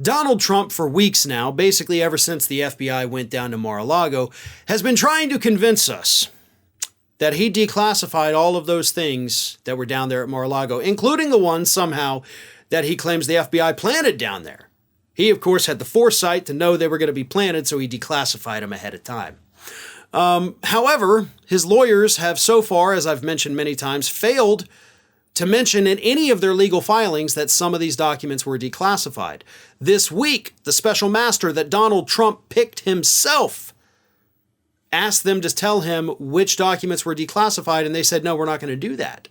Donald Trump, for weeks now, basically ever since the FBI went down to Mar-a-Lago, has been trying to convince us that he declassified all of those things that were down there at Mar-a-Lago, including the ones somehow that he claims the FBI planted down there. He, of course, had the foresight to know they were going to be planted, so he declassified them ahead of time. However, his lawyers have so far, as I've mentioned many times, failed to mention in any of their legal filings that some of these documents were declassified. This week, the special master that Donald Trump picked himself asked them to tell him which documents were declassified, and they said, no, we're not going to do that.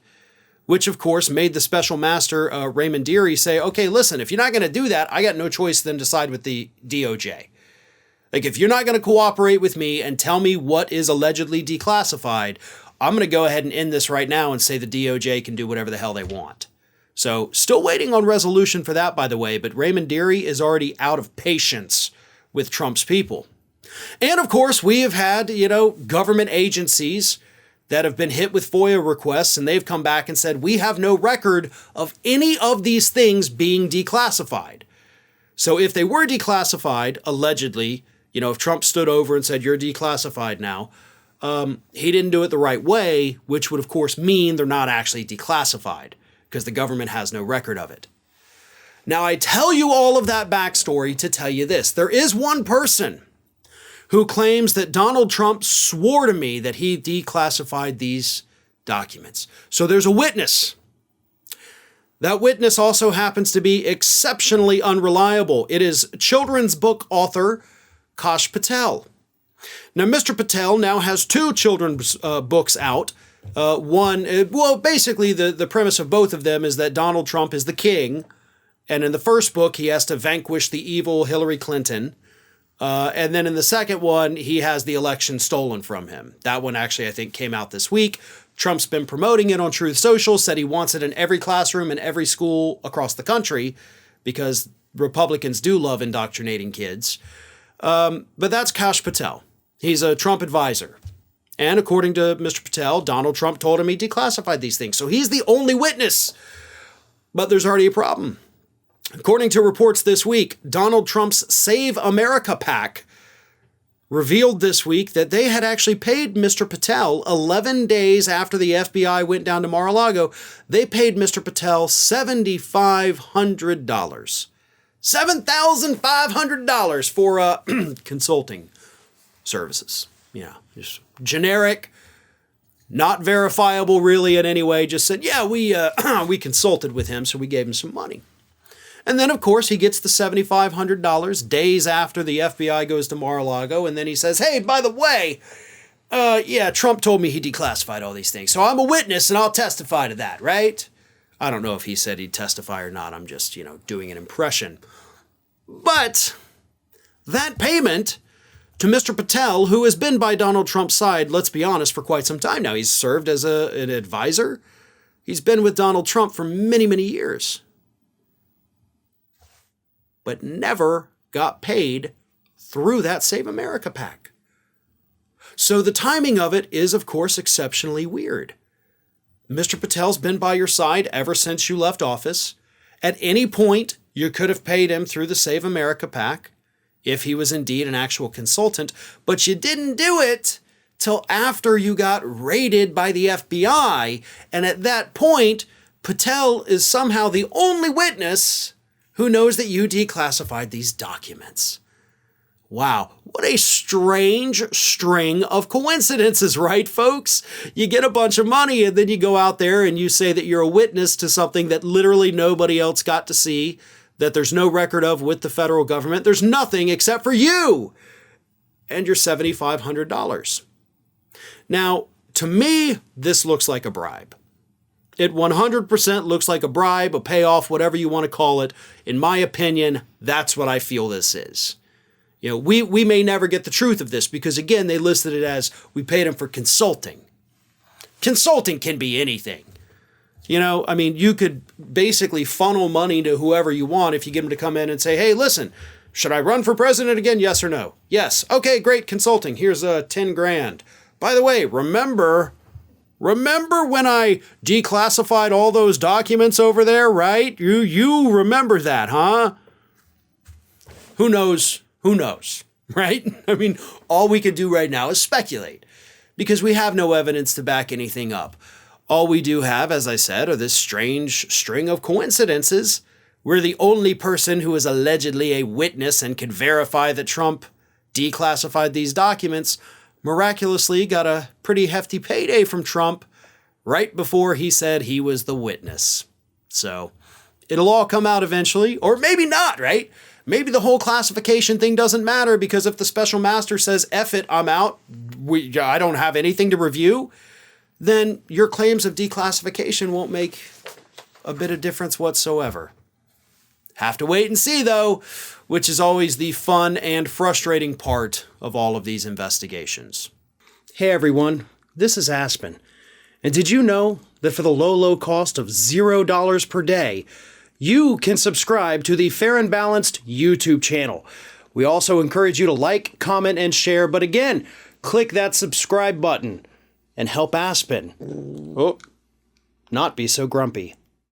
Which, of course, made the special master, Raymond say, okay, listen, if you're not going to do that, I got no choice than to side with the DOJ. Like, if you're not going to cooperate with me and tell me what is allegedly declassified, I'm going to go ahead and end this right now and say the DOJ can do whatever the hell they want. So, still waiting on resolution for that, by the way, but Raymond is already out of patience with Trump's people. And, of course, we have had, government agencies that have been hit with FOIA requests, and they've come back and said, we have no record of any of these things being declassified. So if they were declassified, allegedly, if Trump stood over and said, you're declassified now, he didn't do it the right way, which would, of course, mean they're not actually declassified because the government has no record of it. Now, I tell you all of that backstory to tell you this. There is one person who claims that Donald Trump swore to me that he declassified these documents. So there's a witness. That witness also happens to be exceptionally unreliable. It is children's book author Kash Patel. Now, Mr. Patel now has two children's books out. Basically the premise of both of them is that Donald Trump is the king. And in the first book, he has to vanquish the evil Hillary Clinton. And then in the second one, he has the election stolen from him. That one actually, I think, came out this week. Trump's been promoting it on Truth Social, said he wants it in every classroom and every school across the country because Republicans do love indoctrinating kids. But that's Kash Patel. He's a Trump advisor. And according to Mr. Patel, Donald Trump told him he declassified these things. So he's the only witness. But there's already a problem. According to reports this week, Donald Trump's Save America PAC revealed this week that they had actually paid Mr. Patel 11 days after the FBI went down to Mar-a-Lago. They paid Mr. Patel $7,500. $7,500 for consulting services. Just generic, not verifiable really in any way. Just said, yeah, we consulted with him, so we gave him some money. And then, of course, he gets the $7,500 days after the FBI goes to Mar-a-Lago. And then he says, hey, by the way, Trump told me he declassified all these things. So I'm a witness and I'll testify to that, right? I don't know if he said he'd testify or not. I'm just, doing an impression. But that payment to Mr. Patel, who has been by Donald Trump's side, let's be honest, for quite some time now. He's served as an advisor. He's been with Donald Trump for many, many years. But never got paid through that Save America PAC. So the timing of it is, of course, exceptionally weird. Mr. Patel's been by your side ever since you left office. At any point, you could have paid him through the Save America PAC if he was indeed an actual consultant, but you didn't do it till after you got raided by the FBI. And at that point, Patel is somehow the only witness who knows that you declassified these documents. Wow, what a strange string of coincidences, right, folks? You get a bunch of money and then you go out there and you say that you're a witness to something that literally nobody else got to see, that there's no record of with the federal government. There's nothing except for you and your $7,500. Now, to me, this looks like a bribe. It 100% looks like a bribe, a payoff, whatever you want to call it. In my opinion, that's what I feel this is. We may never get the truth of this because, again, they listed it as we paid him for consulting. Consulting can be anything. You could basically funnel money to whoever you want if you get them to come in and say, hey, listen, should I run for president again? Yes or no? Yes. Okay, great. Consulting. Here's $10,000. By the way, remember when I declassified all those documents over there, right? You remember that, huh? who knows? Who knows, right? I mean, all we can do right now is speculate because we have no evidence to back anything up. All we do have, as I said, are this strange string of coincidences. We're the only person who is allegedly a witness and can verify that Trump declassified these documents, miraculously got a pretty hefty payday from Trump right before he said he was the witness. So it'll all come out eventually, or maybe not, right? Maybe the whole classification thing doesn't matter because if the special master says, F it, I'm out, I don't have anything to review, then your claims of declassification won't make a bit of difference whatsoever. Have to wait and see, though, which is always the fun and frustrating part of all of these investigations. Hey everyone, this is Aspen. And did you know that for the low cost of $0 per day, you can subscribe to the Fair and Balanced YouTube channel? We also encourage you to like, comment, and share, but again, click that subscribe button and help Aspen not be so grumpy.